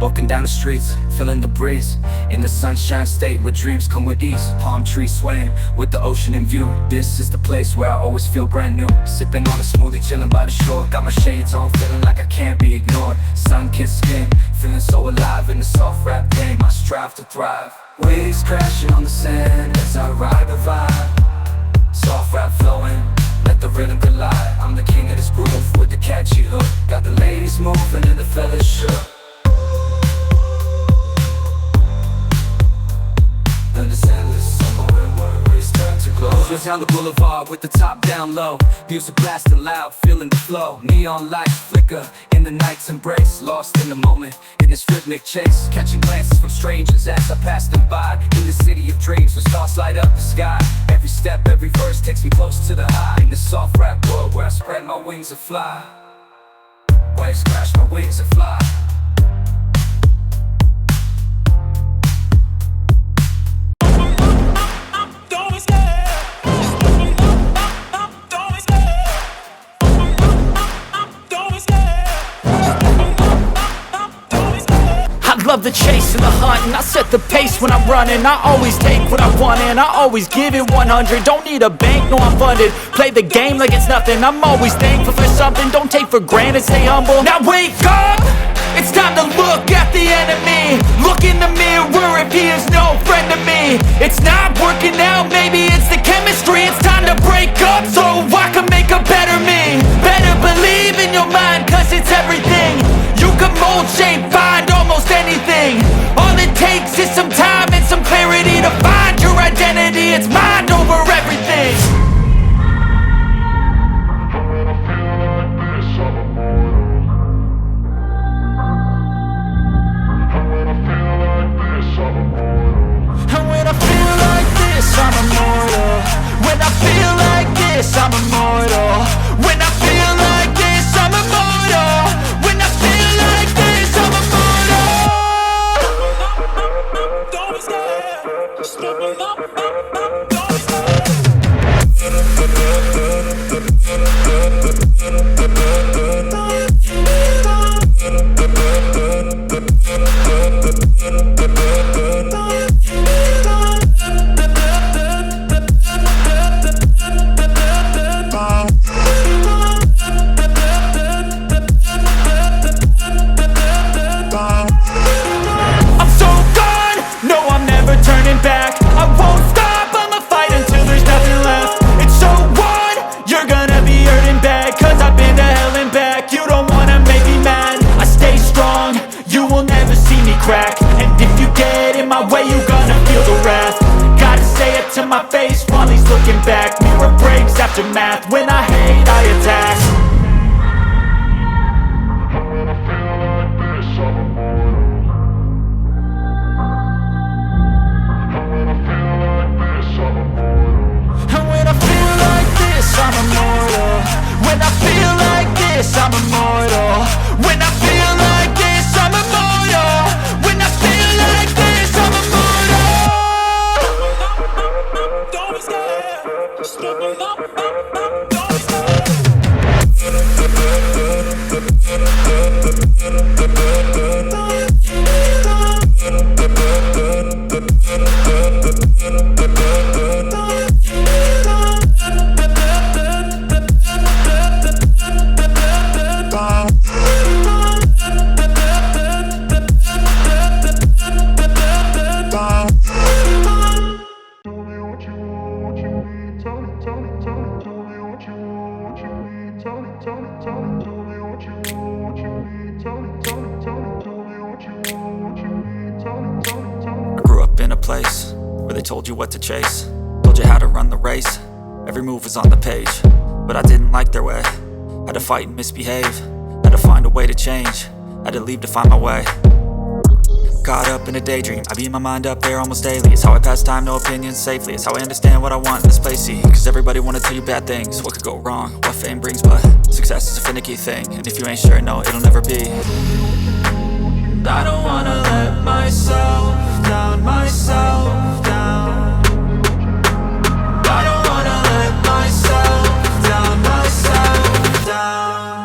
walking down the streets, feeling the breeze. In the sunshine state where dreams come with ease. Palm trees swaying with the ocean in view. This is the place where I always feel brand new. Sipping on a smoothie, chilling by the shore. Got my shades on, feeling like I can't be ignored. Sun-kissed skin, feeling so alive in the soft rap game. I strive to thrive. Waves crashing on the sand as I ride the vibe. Soft rap flowing, let the rhythm collide. I'm the king of this groove with the catchy hook. Got the ladies moving and the fellas shook. Just down the boulevard with the top down low. Music blasting loud, feeling the flow. Neon lights flicker in the night's embrace. Lost in the moment, in this rhythmic chase. Catching glances from strangers as I pass them by. In the city of dreams where stars light up the sky. Every step, every verse takes me close to the high. In the soft rap world where I spread my wings and fly. Waves crash, my wings and fly. Love the chase and the hunt, and I set the pace when I'm running. I always take what I want and I always give it 100. Don't need a bank, no I'm funded. Play the game like it's nothing. I'm always thankful for something. Don't take for granted, stay humble. Now wake up! It's time to look at the enemy. Look in the mirror if he is no friend to me. It's not working out, maybe it's the chemistry. It's time to break up so I can make a better me. Better believe in your mind, cause it's everything. You can mold, shape, find almost anything. All it takes is some time and some clarity to find your identity. It's mind over everything. And when I feel like this, I'm immortal. When I feel like this, I'm immortal. When I feel like this, I'm immortal. When I feel like this, I'm immortal. Don't be scared. Just open up. Don't be scared. Crack. And if you get in my way, you gonna feel the wrath. Gotta say it to my face while he's looking back. Mirror breaks after math. When I hate, I attack. And when I feel like this, I'm immortal. When I feel like this, I'm immortal. When I feel like this, I'm immortal. When I feel like this, I'm immortal. Don't be scared. Just open up. Don't be scared. Told you what to chase, told you how to run the race. Every move was on the page, but I didn't like their way. Had to fight and misbehave, had to find a way to change. Had to leave to find my way. Caught up in a daydream, I beat my mind up there almost daily. It's how I pass time, no opinions safely. It's how I understand what I want in this place, see. Cause everybody wanna tell you bad things, what could go wrong, what fame brings. But success is a finicky thing, and if you ain't sure, no, it'll never be. I don't wanna let myself down, myself down. I don't wanna let myself down, myself down.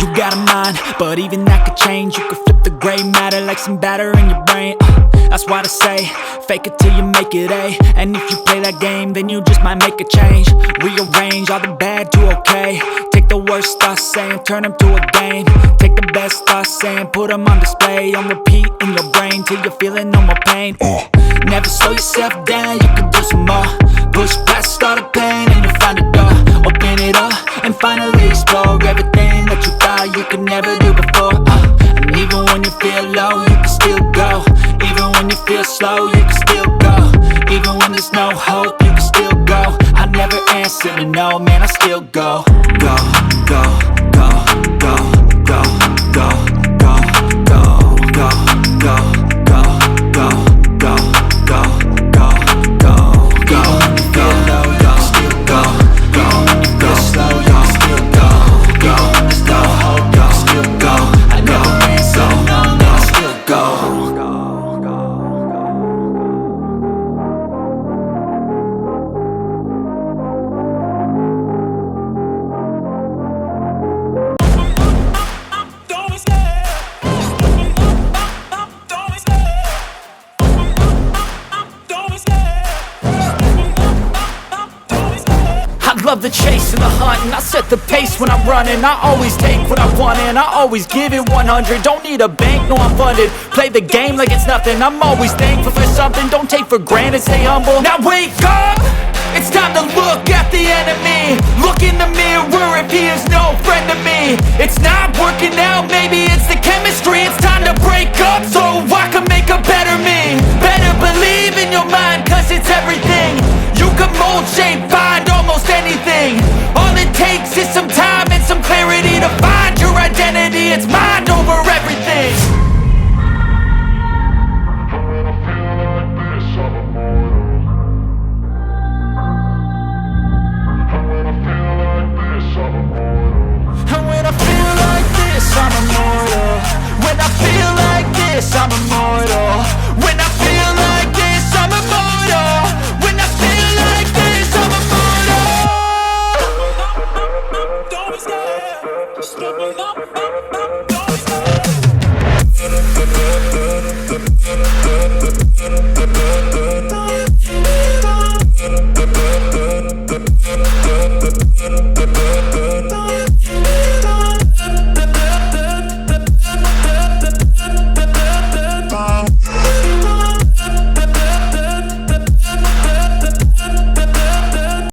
You got a mind, but even that could change. You could flip the gray matter like some batter in your brain. That's why I say, fake it till you make it A. And if you play that game, then you just might make a change. Rearrange all the bad to okay. Take the worst thoughts saying, turn them to a game. Take the best thoughts saying, put them on display. On repeat in your brain till you're feeling no more pain. Never slow yourself down, you can do some more. Push past all the pain and you'll find a door. Open it up and finally explore everything that you thought you could never do before. And even when you feel low, you can still go. Even when you feel slow, you can still go. Even when there's no hope, you can still go. I never answer to no, man, I still go. Go, go, go, go, go, go, go, go, go, go, go, go, go, go, go, go, go. Feel low, you can still go. Go, go, slow, you can still go. Go, there's no hope, you can still go. I never answer to no, man, I still go. I love the chase and the hunt, and I set the pace when I'm running. I always take what I want and I always give it 100. Don't need a bank, no I'm funded. Play the game like it's nothing. I'm always thankful for something. Don't take for granted, stay humble. Now wake up! It's time to look at the enemy. Look in the mirror if he is no friend to me. It's not working out, maybe it's the chemistry. It's time to break up so I can make a better me. Better believe in your mind, cause it's everything. You can mold, shape, find almost anything. All it takes is some time and some clarity to find your identity. It's mind over